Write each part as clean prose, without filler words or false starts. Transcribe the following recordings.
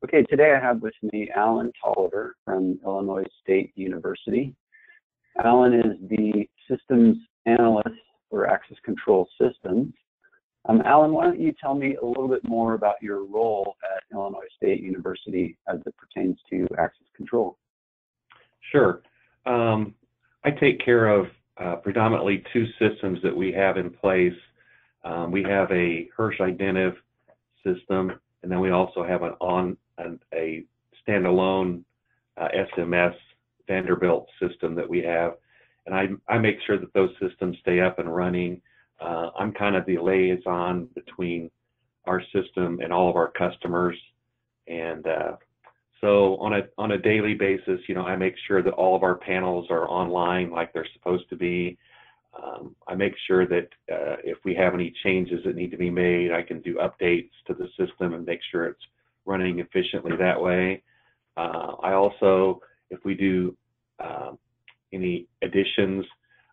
Okay, today I have with me AlanToliver from Illinois State University. Alan is the systems analyst for access control systems. Alan, why don't you tell me a little bit more about your role at Illinois State University as it pertains to access control? Sure. I take care of predominantly two systems that we have in place. We have a IllinoisStete system, and then we also have a standalone SMS Vanderbilt system that we have. And I make sure that those systems stay up and running. I'm kind of the liaison between our system and all of our customers. And so on a daily basis, I make sure that all of our panels are online like they're supposed to be. I make sure that if we have any changes that need to be made, I can do updates to the system and make sure it's running efficiently that way. I also, if we do any additions,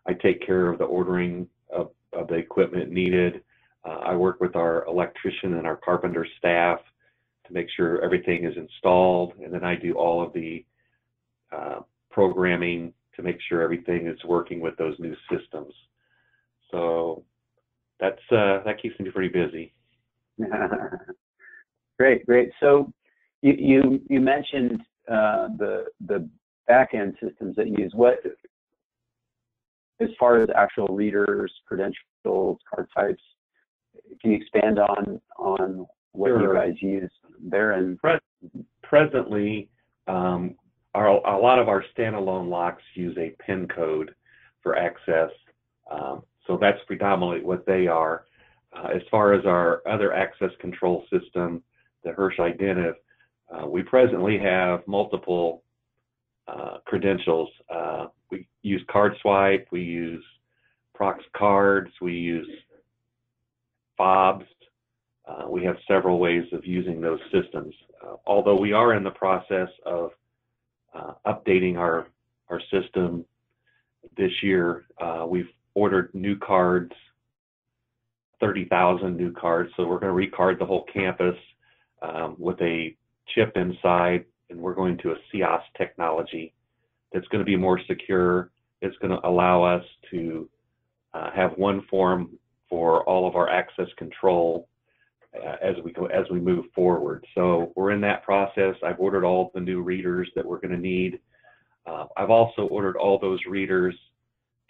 I take care of the ordering of the equipment needed. I work with our electrician and our carpenter staff to make sure everything is installed, and then I do all of the programming to make sure everything is working with those new systems. So that keeps me pretty busy. Great. So you mentioned the back-end systems that you use. What, as far as actual readers, credentials, card types, can you expand on what Sure. you guys use there? And presently, a lot of our standalone locks use a PIN code for access, so that's predominantly what they are. As far as our other access control system, the IllinoisStete, we presently have multiple credentials. We use card swipe, we use prox cards, we use fobs. We have several ways of using those systems. Although we are in the process of updating our system this year. We've ordered new cards, 30,000 new cards, so we're going to recard the whole campus with a chip inside, and we're going to a CIOS technology that's going to be more secure. It's going to allow us to have one form for all of our access control as we move forward. So we're in that process. I've ordered all the new readers that we're going to need. I've also ordered all those readers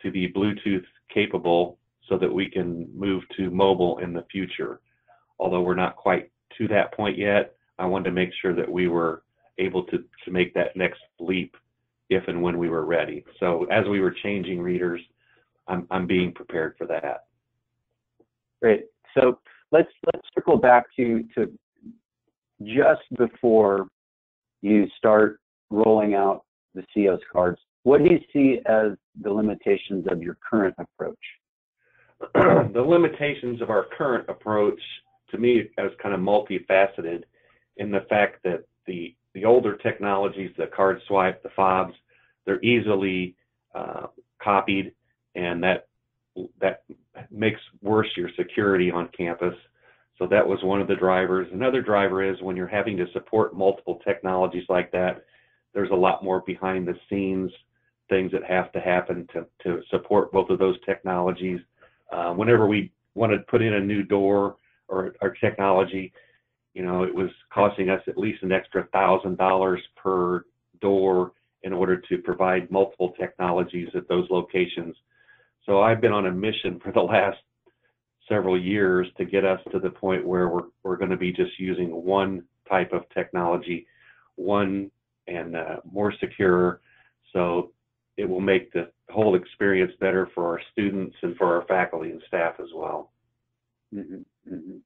to be Bluetooth capable so that we can move to mobile in the future. Although we're not quite to that point yet, I wanted to make sure that we were able to make that next leap if and when we were ready. So as we were changing readers, I'm being prepared for that. Great. So let's circle back to just before you start rolling out the CIOS cards. What do you see as the limitations of your current approach? The limitations of our current approach, to me, is kind of multifaceted in the fact that the older technologies, the card swipe, the fobs, they're easily copied, and that makes worse your security on campus. So that was one of the drivers. Another driver is when you're having to support multiple technologies like that, there's a lot more behind the scenes things that have to happen to support both of those technologies. Whenever we want to put in a new door or technology, it was costing us at least an extra $1,000 per door in order to provide multiple technologies at those locations. So I've been on a mission for the last several years to get us to the point where we're going to be just using one type of technology, one and more secure, so it will make the whole experience better for our students and for our faculty and staff as well. Mm-hmm. Mm-hmm.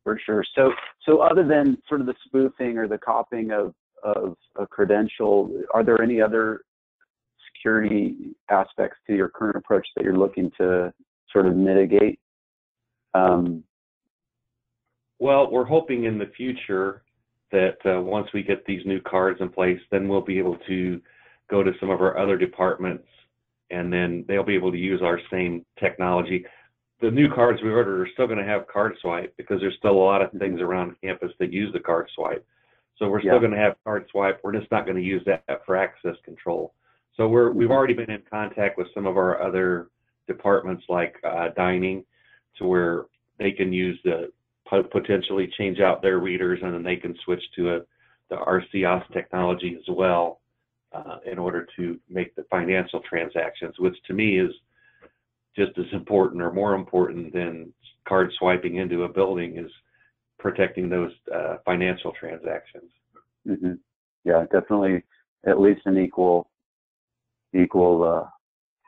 For sure. So other than sort of the spoofing or the copying of a credential, are there any other security aspects to your current approach that you're looking to sort of mitigate? Well, we're hoping in the future that once we get these new cards in place, then we'll be able to go to some of our other departments, and then they'll be able to use our same technology. the new cards we ordered are still going to have card swipe because there's still a lot of things around campus that use the card swipe. So we're still going to have card swipe. We're just not going to use that for access control. So we've already been in contact with some of our other departments like dining, to where they can use potentially change out their readers, and then they can switch to the RCOS technology as well in order to make the financial transactions, which to me is just as important or more important than card swiping into a building, is protecting those financial transactions. Mm-hmm. Yeah, definitely at least an equal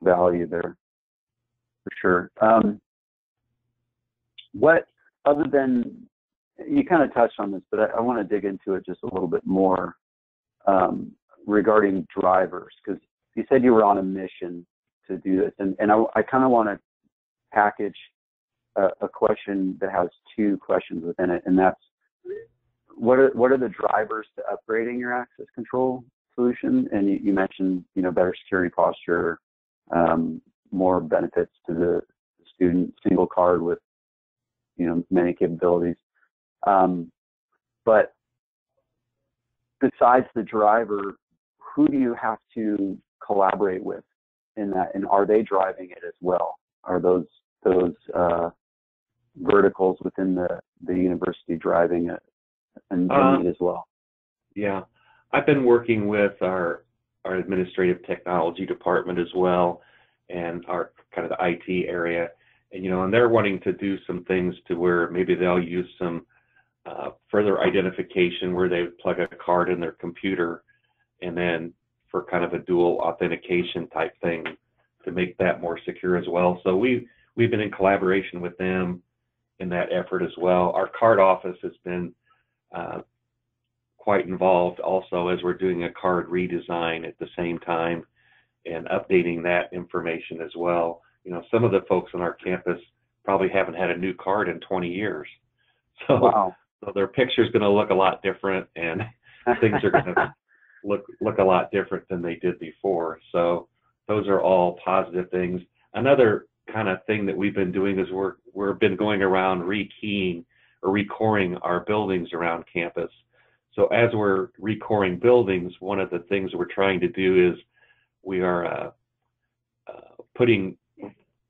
value there, for sure. What, other than, you kind of touched on this, but I want to dig into it just a little bit more regarding drivers, because you said you were on a mission to do this, and I kind of want to package a question that has two questions within it, and that's, what are the drivers to upgrading your access control solution? And you mentioned, better security posture, more benefits to the student, single card with, many capabilities. But besides the driver, who do you have to collaborate with in that? And are they driving it as well? Are those verticals within the university driving it and need as well? Yeah. I've been working with our administrative technology department as well, and our kind of the IT area, and they're wanting to do some things to where maybe they'll use some further identification where they plug a card in their computer, and then for kind of a dual authentication type thing to make that more secure as well. So we've been in collaboration with them in that effort as well. Our card office has been quite involved also, as we're doing a card redesign at the same time and updating that information as well. Some of the folks on our campus probably haven't had a new card in 20 years. So, wow. So their picture's going to look a lot different, and things are going to look a lot different than they did before. So those are all positive things. Another kind of thing that we've been doing is we've been going around rekeying or recoring our buildings around campus. So as we're recoring buildings, one of the things we're trying to do is we are putting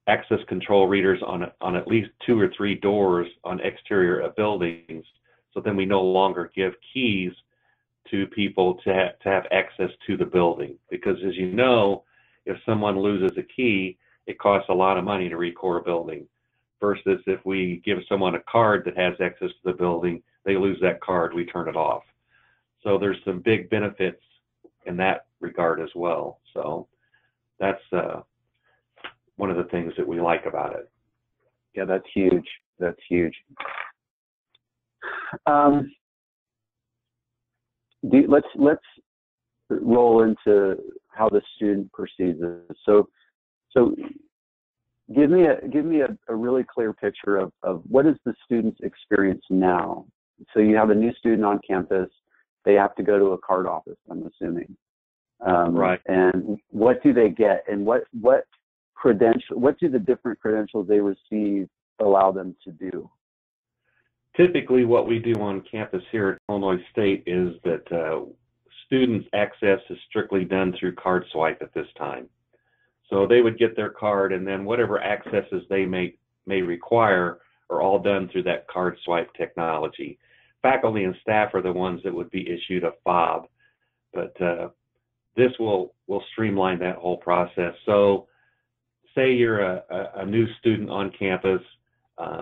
access control readers on at least 2 or 3 doors on exterior of buildings. So then we no longer give keys to people to have access to the building. Because as you know, if someone loses a key, it costs a lot of money to recore a building. Versus if we give someone a card that has access to the building, they lose that card, we turn it off. So there's some big benefits in that regard as well. So that's one of the things that we like about it. Yeah, that's huge. That's huge. Let's roll into how the student perceives this. So give me a really clear picture of what is the student's experience now. So you have a new student on campus. They have to go to a card office, I'm assuming. Right. And what do they get? And what do the different credentials they receive allow them to do? Typically, what we do on campus here at IllinoisStete is that students' access is strictly done through card swipe at this time. So they would get their card, and then whatever accesses they may require are all done through that card swipe technology. Faculty and staff are the ones that would be issued a fob, but this will streamline that whole process. So say you're a new student on campus,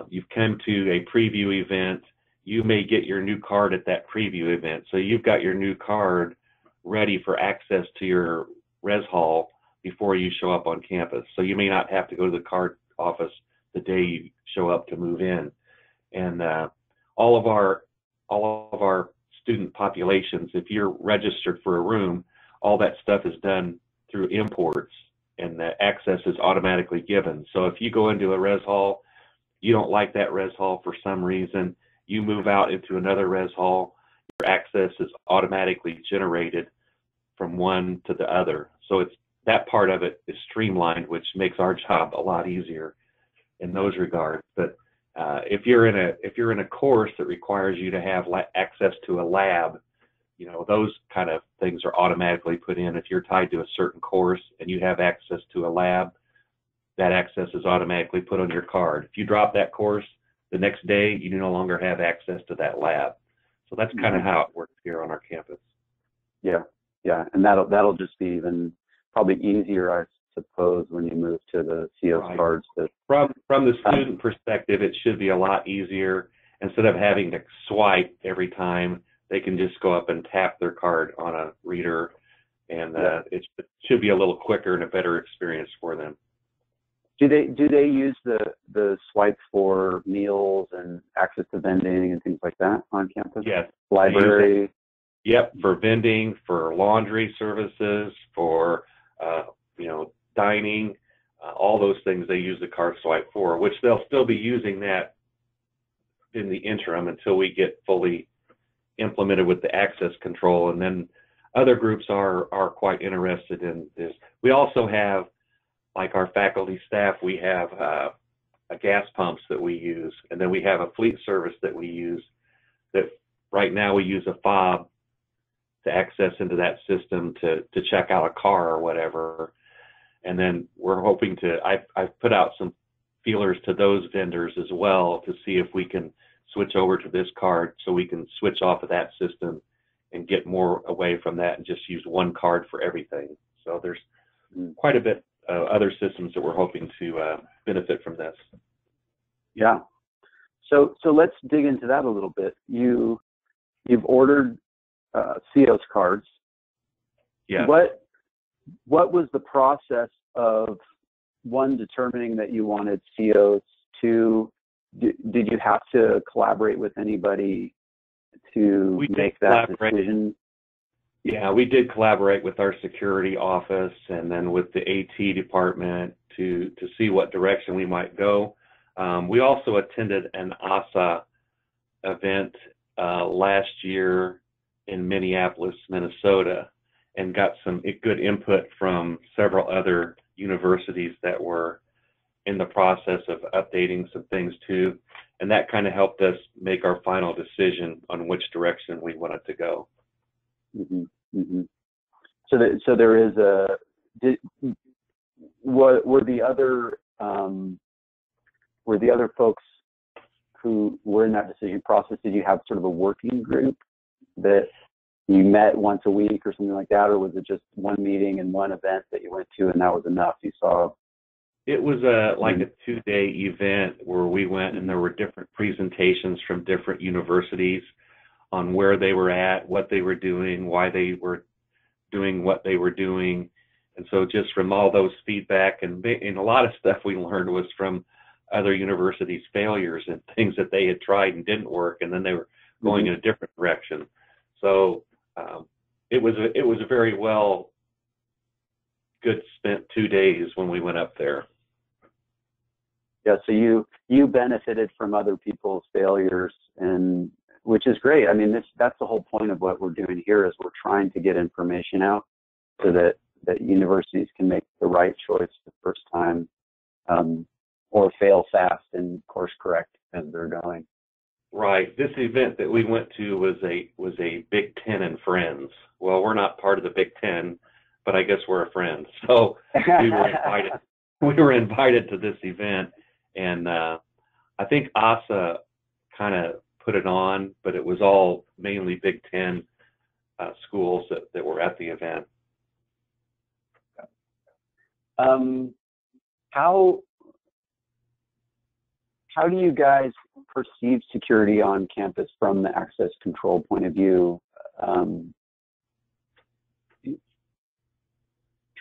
you've come to a preview event, you may get your new card at that preview event. So you've got your new card ready for access to your res hall before you show up on campus. So you may not have to go to the card office the day you show up to move in. And all of our student populations, if you're registered for a room, all that stuff is done through imports, and the access is automatically given. So if you go into a res hall, you don't like that res hall for some reason, you move out into another res hall, your access is automatically generated from one to the other. So it's that part of it is streamlined, which makes our job a lot easier. in those regards. But if you're in a course that requires you to have access to a lab, you know, those kind of things are automatically put in. If you're tied to a certain course and you have access to a lab, that access is automatically put on your card. If you drop that course, the next day you no longer have access to that lab. So that's kind of how it works here on our campus. Yeah, yeah, and that'll just be even probably easier, I suppose, when you move to the CO's Right. cards. From the student perspective, it should be a lot easier. Instead of having to swipe every time, they can just go up and tap their card on a reader, and it should be a little quicker and a better experience for them. Do they use the swipe for meals and access to vending and things like that on campus? Yes. Library? Yep, for vending, for laundry services, for dining, all those things they use the card swipe for, which they'll still be using that in the interim until we get fully implemented with the access control. And then other groups are quite interested in this. We also have, like our faculty staff, we have gas pumps that we use, and then we have a fleet service that we use. That right now we use a fob to access into that system to check out a car or whatever. And then we're hoping to, I've put out some feelers to those vendors as well to see if we can switch over to this card so we can switch off of that system and get more away from that and just use one card for everything. So there's quite a bit of other systems that we're hoping to benefit from this. Yeah. So let's dig into that a little bit. You've ordered CO's cards. Yeah. What was the process of, one, determining that you wanted COs? Two, did you have to collaborate with anybody to make that decision? Yeah, we did collaborate with our security office and then with the AT department to see what direction we might go. We also attended an ASA event last year in Minneapolis, Minnesota, and got some good input from several other universities that were in the process of updating some things too. And that kind of helped us make our final decision on which direction we wanted to go. Mm-hmm. Mm-hmm. So there is were the other folks who were in that decision process, did you have sort of a working group that you met once a week or something like that, or was it just one meeting and one event that you went to and that was enough? You saw? It was like a 2-day event where we went and there were different presentations from different universities on where they were at, what they were doing, why they were doing what they were doing. And so just from all those feedback and a lot of stuff we learned was from other universities' failures and things that they had tried and didn't work, and then they were going in a different direction. So it was a very good spent 2 days when we went up there. Yeah, so you benefited from other people's failures, and which is great. I mean, that's the whole point of what we're doing here, is we're trying to get information out so that universities can make the right choice the first time, or fail fast and course correct as they're going. Right. This event that we went to was a Big Ten and Friends. Well, we're not part of the Big Ten, but I guess we're a friend. So we were invited. We were invited to this event, and I think ASA kind of put it on, but it was all mainly Big Ten schools that were at the event. How do you guys perceive security on campus from the access control point of view? Trying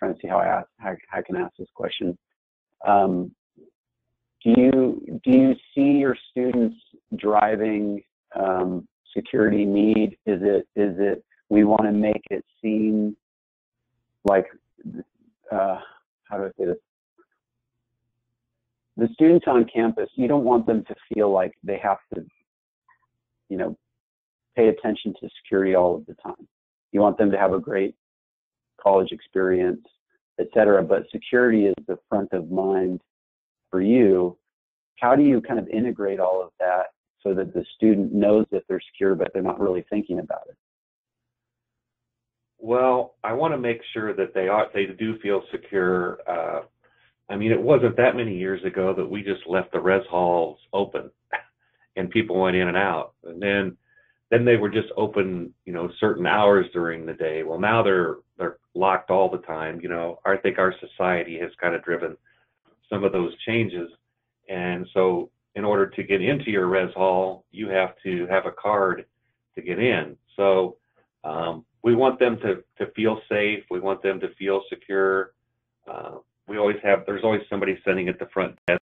to see how I can ask this question. Do you see your students driving security need? Is it we want to make it seem like how do I say this? The students on campus, you don't want them to feel like they have to, pay attention to security all of the time. You want them to have a great college experience, et cetera, but security is the front of mind for you. how do you kind of integrate all of that so that the student knows that they're secure, but they're not really thinking about it? Well, I want to make sure that they do feel secure. I mean, it wasn't that many years ago that we just left the res halls open and people went in and out. And then they were just open, certain hours during the day. Well, now they're locked all the time. I think our society has kind of driven some of those changes. And so in order to get into your res hall, you have to have a card to get in. So we want them to feel safe. We want them to feel secure. There's always somebody sitting at the front desk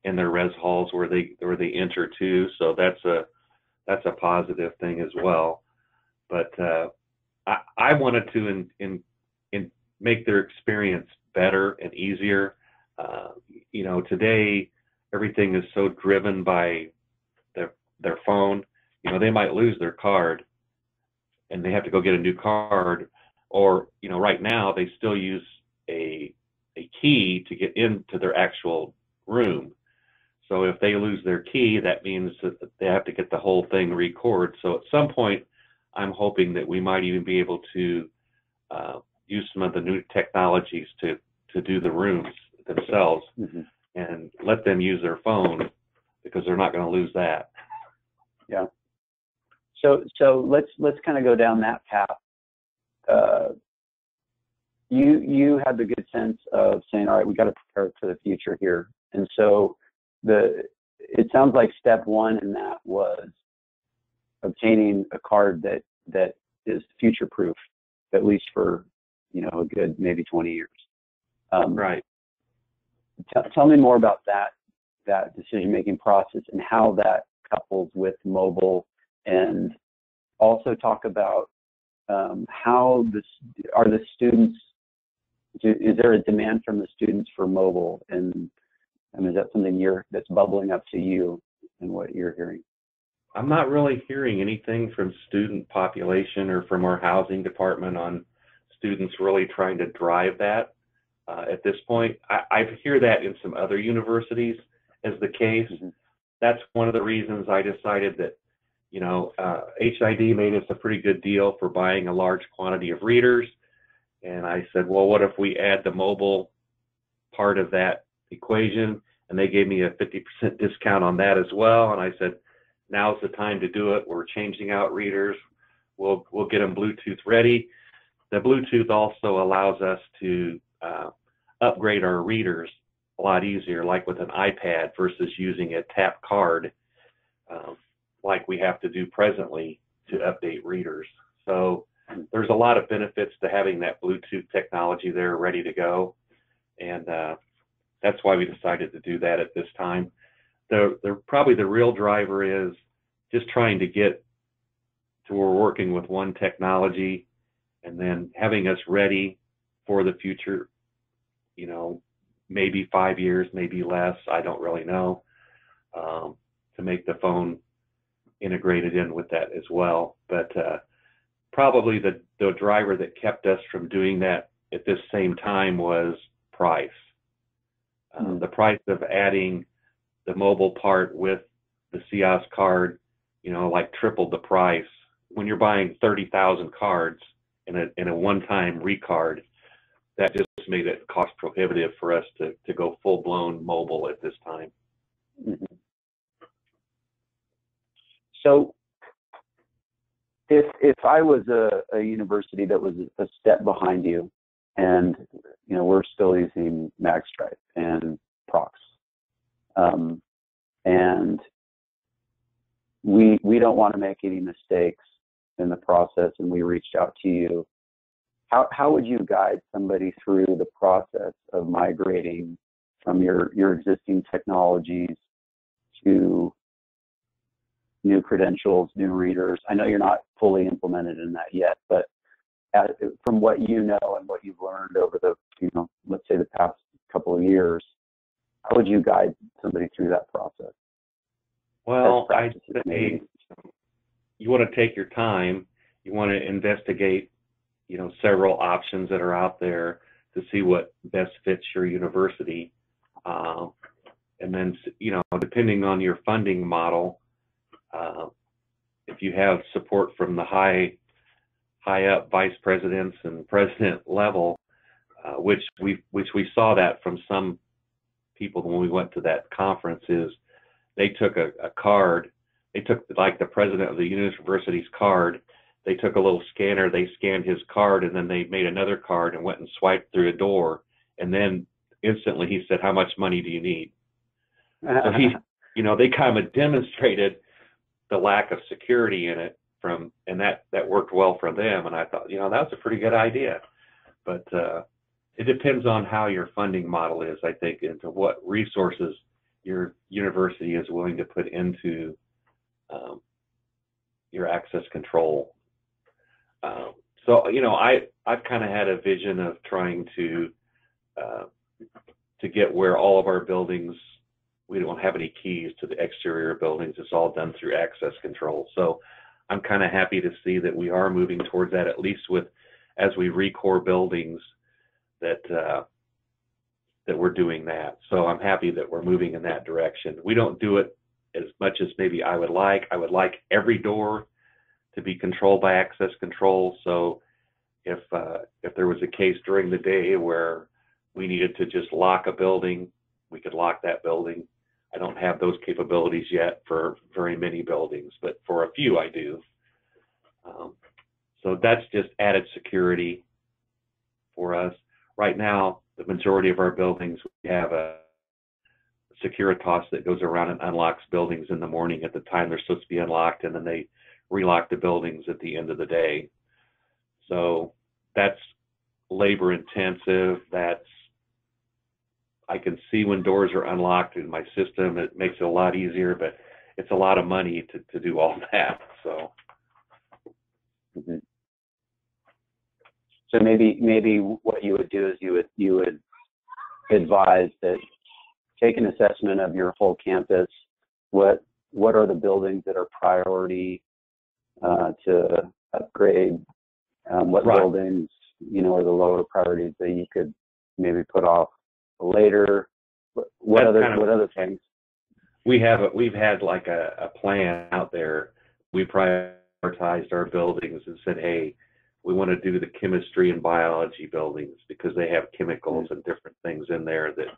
in their res halls where they enter too. So that's a positive thing as well. But I wanted to make their experience better and easier. Today everything is so driven by their phone. They might lose their card and they have to go get a new card, or right now they still use a key to get into their actual room. So if they lose their key, that means that they have to get the whole thing recorded. So at some point, I'm hoping that we might even be able to use some of the new technologies to do the rooms themselves, mm-hmm. and let them use their phone, because they're not going to lose that. Yeah. So let's kind of go down that path. You had the good sense of saying, all right, we got to prepare for the future here, and so it sounds like step one in that was obtaining a card that is future proof, at least for a good maybe 20 years. Right. Tell me more about that decision-making process and how that couples with mobile, and also talk about how are the students. Is there a demand from the students for mobile, and is that something that's bubbling up to you and what you're hearing? I'm not really hearing anything from student population or from our housing department on students really trying to drive that at this point. I hear that in some other universities as the case. Mm-hmm. That's one of the reasons I decided that, HID made us a pretty good deal for buying a large quantity of readers. And I said, well, what if we add the mobile part of that equation? And they gave me a 50% discount on that as well. And I said, now's the time to do it. We're changing out readers. We'll get them Bluetooth ready. The Bluetooth also allows us to upgrade our readers a lot easier, like with an iPad versus using a tap card, like we have to do presently to update readers. So there's a lot of benefits to having that Bluetooth technology there ready to go. And that's why we decided to do that at this time. Probably the real driver is just trying to get to where we're working with one technology and then having us ready for the future, maybe 5 years, maybe less, I don't really know, to make the phone integrated in with that as well. But probably the driver that kept us from doing that at this same time was price. The price of adding the mobile part with the CIOS card, tripled the price. When you're buying 30,000 cards in a one-time recard, that just made it cost prohibitive for us to go full-blown mobile at this time. Mm-hmm. So if I was a university that was a step behind you, and we're still using MagStripe and Prox, and we don't want to make any mistakes in the process, and we reached out to you, how would you guide somebody through the process of migrating from your existing technologies to new credentials, new readers? I know you're not fully implemented in that yet, but from what you know and what you've learned over the, let's say the past couple of years, how would you guide somebody through that process? Well, I'd say you want to take your time. You want to investigate, several options that are out there to see what best fits your university. And And then, you know, depending on your funding model, if you have support from the high up vice presidents and president level, which we saw that from some people when we went to that conference, is they took a card. They took, like, the president of the university's card. They took a little scanner. They scanned his card, and then they made another card and went and swiped through a door. And then instantly he said, "How much money do you need?" So he, you know, they kind of demonstrated the lack of security in it and that worked well for them. And I thought, you know, that was a pretty good idea. But it depends on how your funding model is, I think, into what resources your university is willing to put into your access control. So, you know, I've kind of had a vision of trying to get where all of our buildings, we don't have any keys to the exterior buildings. It's all done through access control. So I'm kind of happy to see that we are moving towards that, at least as we recore buildings, that we're doing that. So I'm happy that we're moving in that direction. We don't do it as much as maybe I would like. I would like every door to be controlled by access control. So if there was a case during the day where we needed to just lock a building, we could lock that building. I don't have those capabilities yet for very many buildings, but for a few I do. So that's just added security for us. Right now, the majority of our buildings, we have a Securitas that goes around and unlocks buildings in the morning at the time they're supposed to be unlocked, and then they relock the buildings at the end of the day. So that's labor intensive. I can see when doors are unlocked in my system. It makes it a lot easier, but it's a lot of money to do all that. So. Mm-hmm. So maybe what you would do is you would advise that take an assessment of your whole campus. What are the buildings that are priority to upgrade? What Right. buildings, you know, are the lower priorities that you could maybe put off later? What other things? We've had like a plan out there. We prioritized our buildings and said, hey, we want to do the chemistry and biology buildings because they have chemicals and different things in there that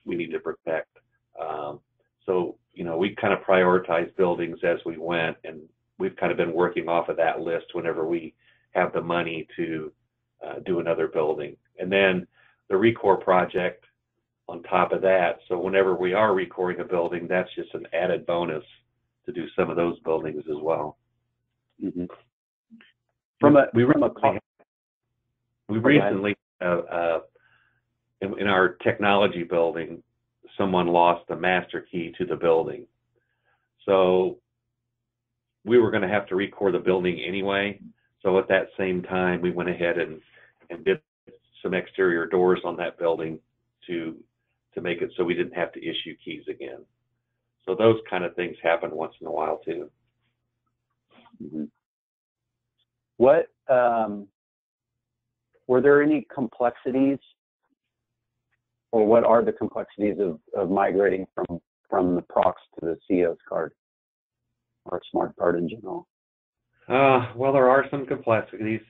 we need to protect. So, you know, we kind of prioritized buildings as we went, and we've kind of been working off of that list whenever we have the money to do another building. And then the recore project on top of that. So whenever we are recoring a building, that's just an added bonus to do some of those buildings as well. Mm-hmm. We recently, in our technology building, someone lost the master key to the building. So we were going to have to recore the building anyway. So at that same time, we went ahead and did some exterior doors on that building to make it so we didn't have to issue keys again. So those kind of things happen once in a while too. Mm-hmm. What were there any complexities, or what are the complexities of migrating from the procs to the CO's card or smart card in general? Well, there are some complexities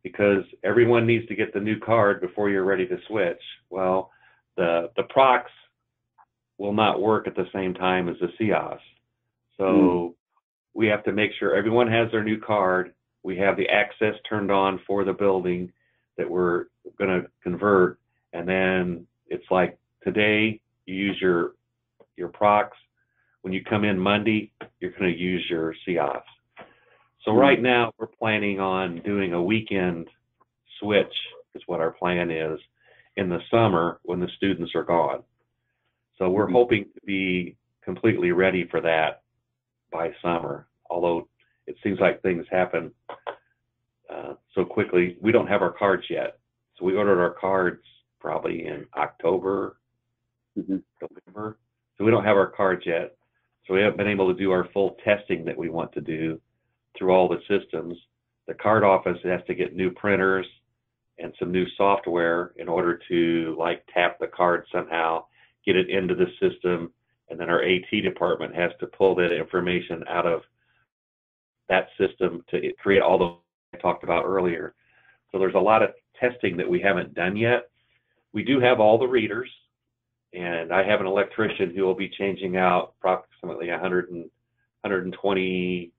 because everyone needs to get the new card before you're ready to switch. Well, the procs will not work at the same time as the COs. So we have to make sure everyone has their new card. We have the access turned on for the building that we're going to convert. And then it's like today you use your procs. When you come in Monday, you're going to use your COs. So right now we're planning on doing a weekend switch is what our plan is in the summer when the students are gone. So we're hoping to be completely ready for that by summer, although it seems like things happen so quickly. We don't have our cards yet. So we ordered our cards probably in October, November. So we don't have our cards yet. So we haven't been able to do our full testing that we want to do through all the systems. The card office has to get new printers and some new software in order to like tap the card somehow, get it into the system, and then our AT department has to pull that information out of that system to create all the I talked about earlier. So there's a lot of testing that we haven't done yet. We do have all the readers, and I have an electrician who will be changing out approximately 120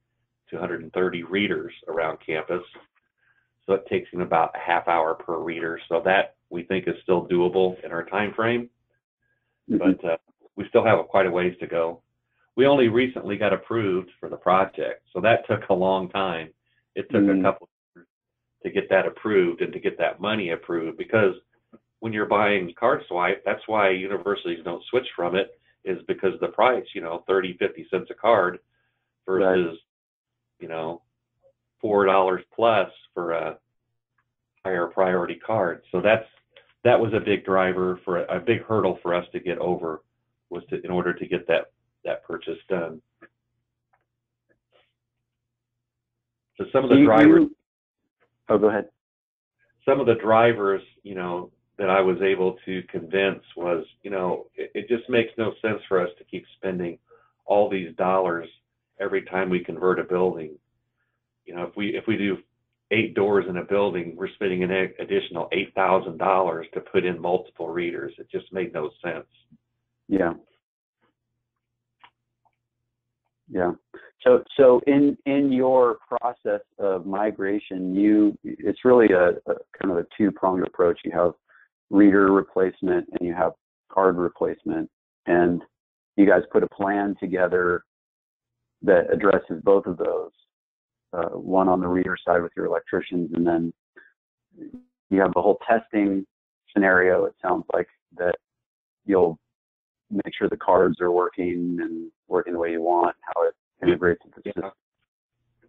to 130 readers around campus. So it takes him about a half hour per reader. So that we think is still doable in our time frame, but we still have quite a ways to go. We only recently got approved for the project, so that took a long time. It took a couple of years to get that approved and to get that money approved, because when you're buying card swipe, that's why universities don't switch from it, is because of the price, 30, 50 cents a card versus, $4 plus for a higher priority card. So that was a big driver for a big hurdle for us to get over, in order to get that purchase done. So some of the drivers. Oh, go ahead. Some of the drivers, that I was able to convince was, it just makes no sense for us to keep spending all these dollars every time we convert a building. If we do 8 doors in a building, we're spending an additional $8,000 to put in multiple readers. It just made no sense. Yeah. Yeah. So in your process of migration, it's really a kind of a two-pronged approach. You have reader replacement and you have card replacement, and you guys put a plan together that addresses both of those. One on the reader side with your electricians, and then you have the whole testing scenario. It sounds like that you'll make sure the cards are working and working the way you want, how it integrates into the system.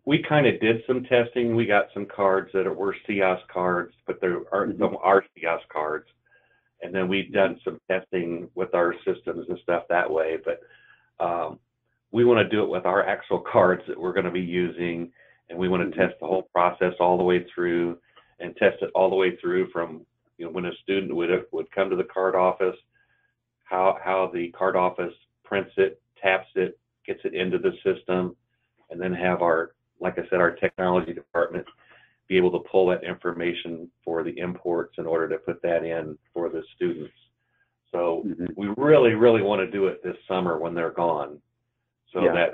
We kind of did some testing. We got some cards that were CIOS cards, but there aren't some CIOS cards. And then we've done some testing with our systems and stuff that way. But we want to do it with our actual cards that we're going to be using, and we want to test the whole process all the way through, and test it all the way through from when a student would come to the card office, how the card office prints it, taps it, gets it into the system, and then have our technology department be able to pull that information for the imports in order to put that in for the students. So we really, really want to do it this summer when they're gone. So that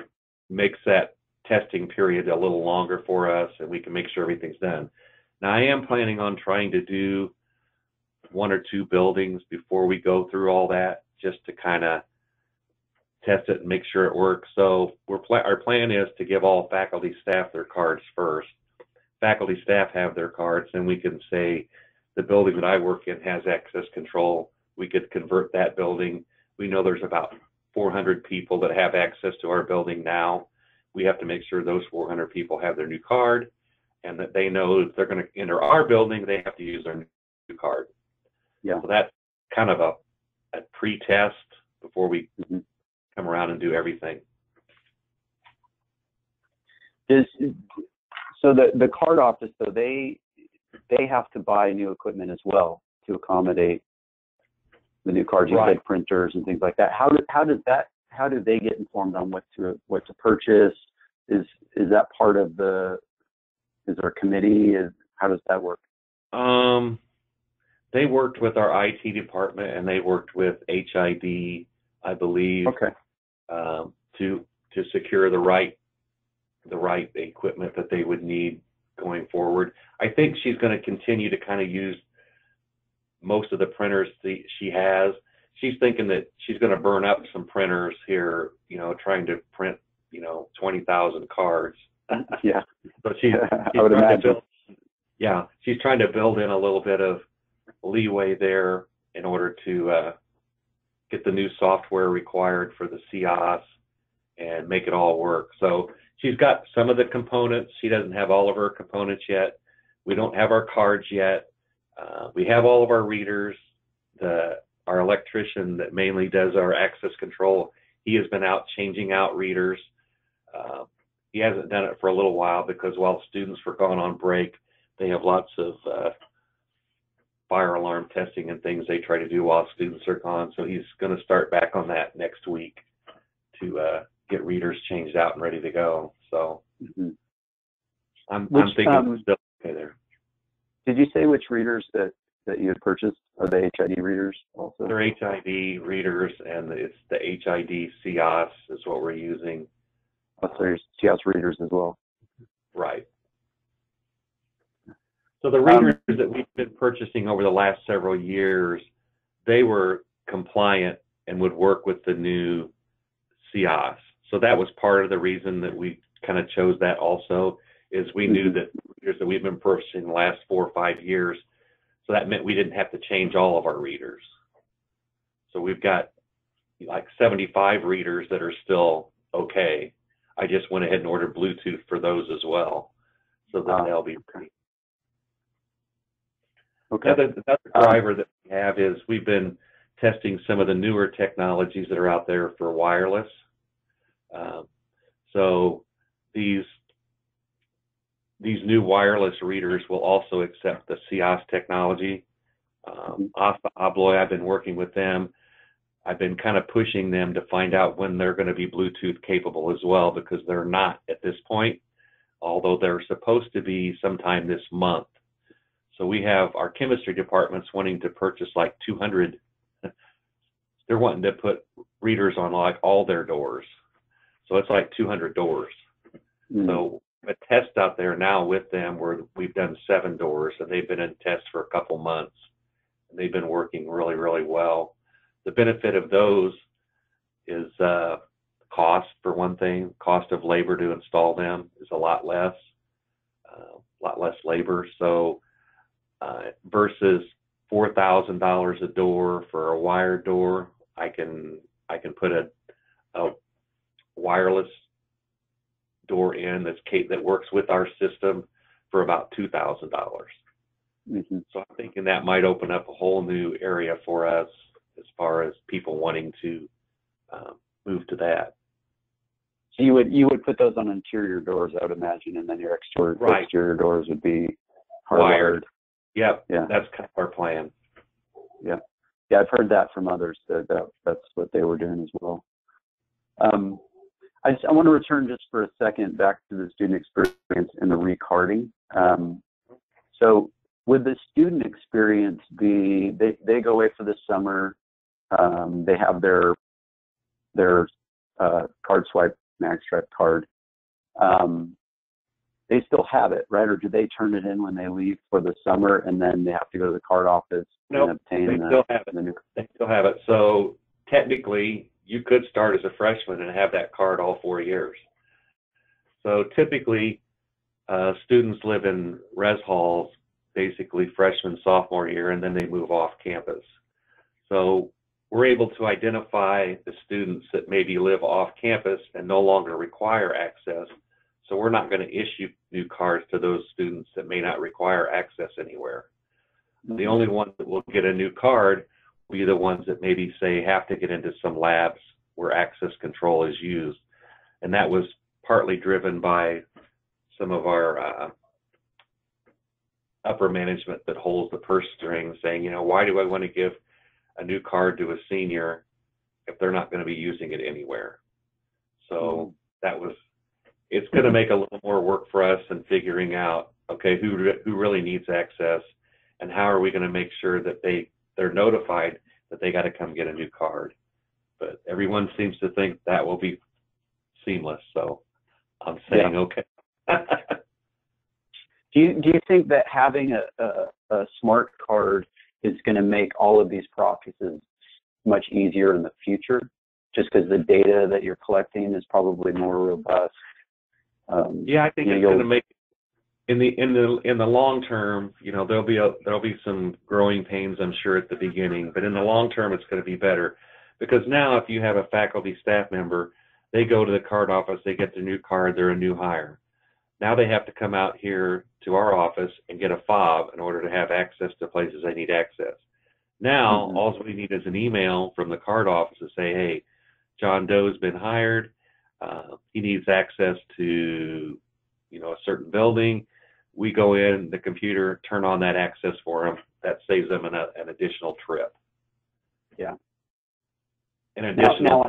makes that testing period a little longer for us, and we can make sure everything's done. Now, I am planning on trying to do 1 or 2 buildings before we go through all that, just to kind of test it and make sure it works. So our plan is to give all faculty staff their cards first. Faculty staff have their cards, and we can say the building that I work in has access control. We could convert that building. We know there's about 400 people that have access to our building now. We have to make sure those 400 people have their new card, and that they know if they're going to enter our building, they have to use their new card. Yeah. So that's kind of a pre-test before we come around and do everything. So the card office, though, they have to buy new equipment as well to accommodate the new cards. You said printers and things like that. How do they get informed on what to purchase? Is that part of is there a committee? How does that work? They worked with our IT department, and they worked with HID, I believe, to secure the right equipment that they would need going forward. I think she's going to continue to kind of use most of the printers she has. She's thinking that she's going to burn up some printers here, trying to print, 20,000 cards. Yeah. So she's I would imagine. She's trying to build in a little bit of leeway there in order to get the new software required for the CIOS and make it all work. So she's got some of the components. She doesn't have all of her components yet. We don't have our cards yet. We have all of our readers. Our electrician that mainly does our access control, he has been out changing out readers. He hasn't done it for a little while because while students were gone on break, they have lots of fire alarm testing and things they try to do while students are gone. So he's going to start back on that next week. to get readers changed out and ready to go. So I'm thinking it's still okay there. Did you say which readers that you had purchased? Are they HID readers also? They're HID readers, and it's the HID CIOS is what we're using. Oh, so there's CIOS readers as well. Right. So the readers that we've been purchasing over the last several years, they were compliant and would work with the new CIOS. So that was part of the reason that we kind of chose that also, is we knew that readers that we've been purchasing the last 4 or 5 years, so that meant we didn't have to change all of our readers. So we've got like 75 readers that are still okay. I just went ahead and ordered Bluetooth for those as well, so that they'll be ready. Okay. Another driver that we have is we've been testing some of the newer technologies that are out there for wireless. So these new wireless readers will also accept the CIOS technology. ASA Abloy, I've been working with them. I've been kind of pushing them to find out when they're going to be Bluetooth capable as well, because they're not at this point, although they're supposed to be sometime this month. So we have our chemistry departments wanting to purchase like 200. They're wanting to put readers on like all their doors. So it's like 200 doors. So a test out there now with them where we've done 7 doors, and they've been in test for a couple months. And they've been working really, really well. The benefit of those is cost, for one thing. Cost of labor to install them is a lot less labor. So versus $4,000 a door for a wired door, I can put a wireless door in that works with our system for about $2,000. So I'm thinking that might open up a whole new area for us as far as people wanting to move to that. So you would put those on interior doors, I would imagine, and then your exterior doors would be hardwired. Yep. Yeah. That's kind of our plan. Yeah. Yeah, I've heard that from others that's what they were doing as well. I want to return just for a second back to the student experience and the recarding. So would the student experience be, they go away for the summer, they have their card swipe, magstripe card. They still have it, right? Or do they turn it in when they leave for the summer, and then they have to go to the card office and obtain they still have it. They still have it. So technically, you could start as a freshman and have that card all 4 years. So typically, students live in res halls, basically freshman, sophomore year, and then they move off campus. So we're able to identify the students that maybe live off campus and no longer require access. So we're not going to issue new cards to those students that may not require access anywhere. The only ones that will get a new card will be the ones that maybe say have to get into some labs where access control is used. And that was partly driven by some of our upper management that holds the purse string, saying, why do I want to give a new card to a senior if they're not going to be using it anywhere? So it's going to make a little more work for us in figuring out, okay, who really needs access, and how are we going to make sure that they're notified that they got to come get a new card. But everyone seems to think that will be seamless, so I'm saying okay. Do you think that having a smart card is going to make all of these processes much easier in the future, just because the data that you're collecting is probably more robust? I think it's going to make in the long term. There'll be some growing pains, I'm sure, at the beginning, but in the long term, it's going to be better, because now if you have a faculty staff member, they go to the card office, they get their new card, they're a new hire. Now they have to come out here to our office and get a fob in order to have access to places they need access. Now, all we need is an email from the card office to say, hey, John Doe's been hired. He needs access to, a certain building. We go in, the computer, turn on that access for him. That saves them an additional trip. Yeah. An additional.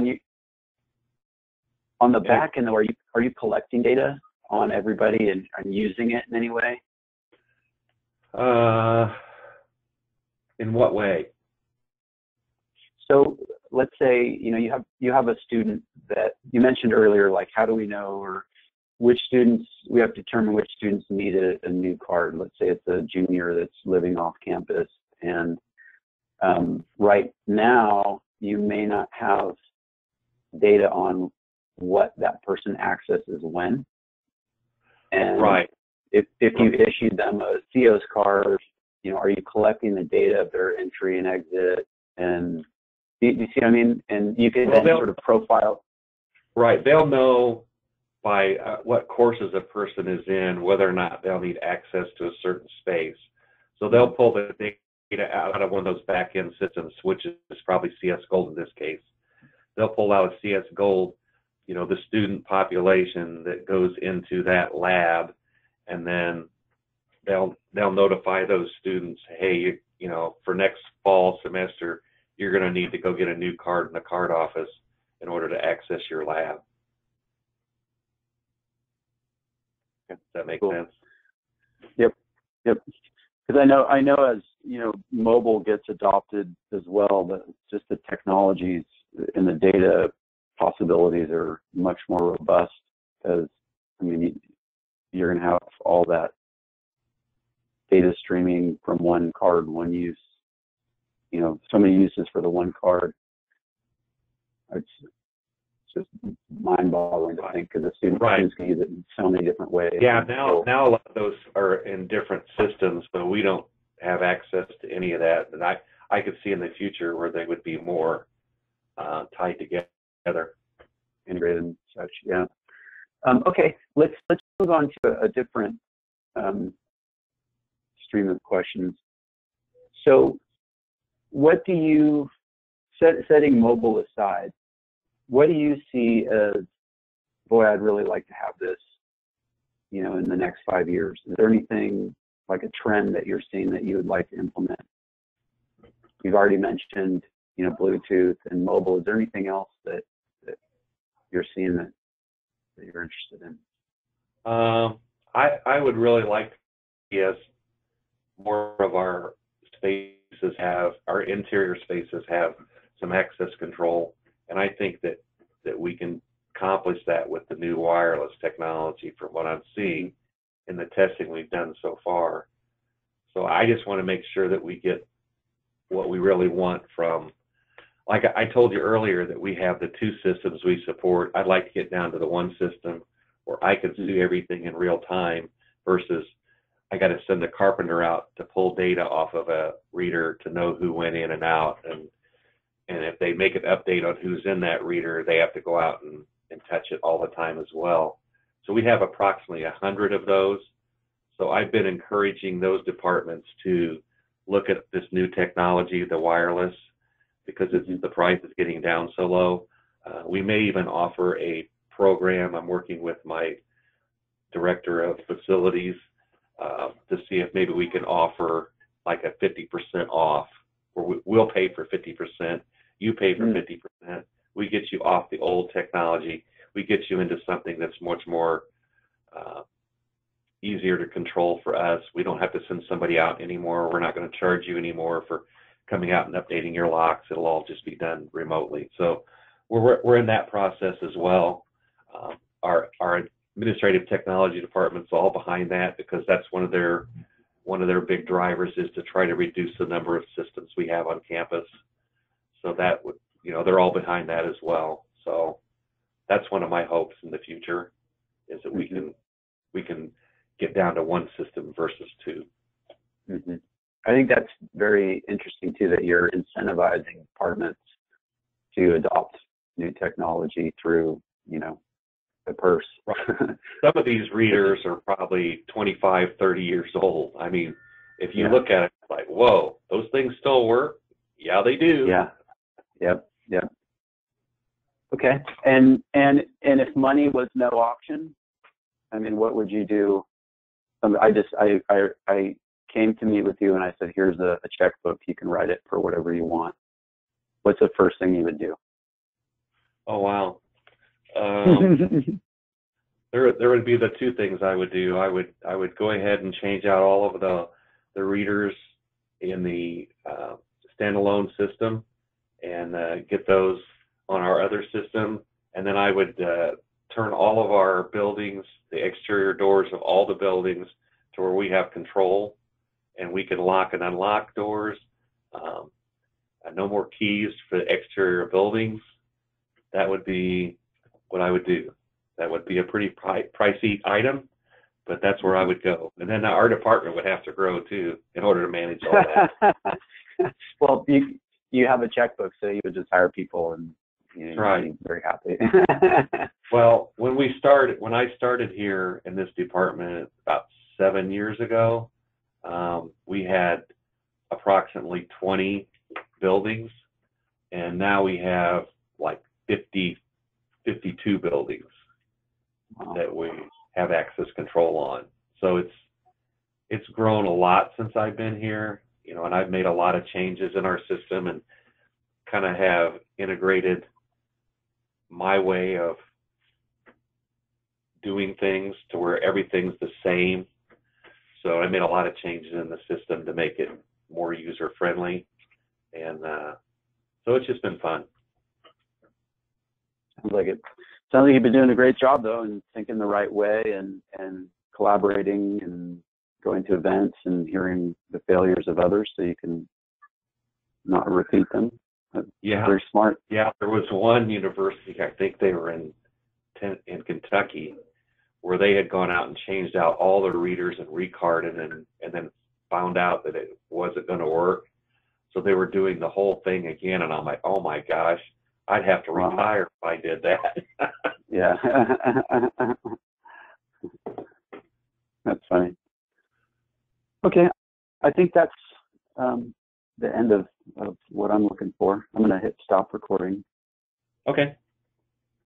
on the back end, are you collecting data on everybody and using it in any way? In what way? So let's say, you have a student that you mentioned earlier, like how do we know, or which students, we have to determine which students need a new card. Let's say it's a junior that's living off campus, and right now you may not have data on what that person accesses when. And right. If you issued them a CO's card, are you collecting the data of their entry and exit? And do you see what I mean? And you can then sort of profile. Right. They'll know by what courses a person is in, whether or not they'll need access to a certain space. So they'll pull the data out of one of those back-end systems, which is probably CS Gold in this case. They'll pull out a CS Gold, the student population that goes into that lab, and then they'll notify those students, hey, for next fall semester, you're going to need to go get a new card in the card office in order to access your lab. Does that make sense? Yep. Because I know as mobile gets adopted as well, but just the technologies and the data possibilities are much more robust. Because you're going to have all that data streaming from one card, one use. So many uses for the one card. It's just mind-boggling to think, because the students can use it in so many different ways. Yeah, now a lot of those are in different systems, so we don't have access to any of that. And I could see in the future where they would be more tied together, integrated and such. Yeah. Okay, let's move on to a different stream of questions. So, what do you, setting mobile aside, what do you see as, boy, I'd really like to have this, in the next 5 years? Is there anything like a trend that you're seeing that you would like to implement? You've already mentioned, Bluetooth and mobile. Is there anything else that you're seeing that you're interested in? I would really like to see us more of our our interior spaces have some access control, and I think that we can accomplish that with the new wireless technology from what I'm seeing in the testing we've done so far. So I just want to make sure that we get what we really want from, like I told you earlier, that we have the 2 systems we support. I'd like to get down to the 1 system where I can see everything in real time versus I got to send a carpenter out to pull data off of a reader to know who went in and out. And if they make an update on who's in that reader, they have to go out and touch it all the time as well. So we have approximately 100 of those. So I've been encouraging those departments to look at this new technology, the wireless, because the price is getting down so low. We may even offer a program. I'm working with my director of facilities to see if maybe we can offer like a 50% off, where we'll pay for 50%, you pay for 50%. We get you off the old technology. We get you into something that's much more easier to control for us. We don't have to send somebody out anymore. We're not going to charge you anymore for coming out and updating your locks. It'll all just be done remotely. So we're in that process as well. Our administrative technology department's all behind that, because that's one of their big drivers is to try to reduce the number of systems we have on campus. So that would, they're all behind that as well. So that's one of my hopes in the future, is that we can get down to 1 system versus 2. I think that's very interesting too, that you're incentivizing departments to adopt new technology through, the purse. Some of these readers are probably 25, 30 years old. I mean, if you look at it, it's like, whoa, those things still work? Yeah, they do. Yeah. Yep. Okay. And if money was no option, what would you do? I came to meet with you and I said, here's a checkbook. You can write it for whatever you want. What's the first thing you would do? Oh, wow. There would be the two things I would do. I would go ahead and change out all of the readers in the standalone system and get those on our other system, and then I would turn all of our buildings, the exterior doors of all the buildings, to where we have control, and we can lock and unlock doors. No more keys for the exterior buildings. That would be what I would do. That would be a pretty pricey item, but that's where I would go. And then our department would have to grow too in order to manage all that. Well, you have a checkbook, so you would just hire people, and you'd be very happy. Well, when I started here in this department about 7 years ago, we had approximately 20 buildings, and now we have like 52 buildings that we have access control on. So it's grown a lot since I've been here, and I've made a lot of changes in our system and kind of have integrated my way of doing things to where everything's the same. So I made a lot of changes in the system to make it more user friendly, and so it's just been fun. Sounds like it. Sounds like you've been doing a great job, though, and thinking the right way, and collaborating and going to events and hearing the failures of others so you can not repeat them. Yeah. Very smart. Yeah, there was one university, I think they were in Kentucky, where they had gone out and changed out all the readers and recarded, and then found out that it wasn't going to work. So they were doing the whole thing again, and I'm like, oh my gosh, I'd have to retire if I did that. Yeah. That's funny. Okay, I think that's the end of what I'm looking for. I'm going to hit stop recording. Okay.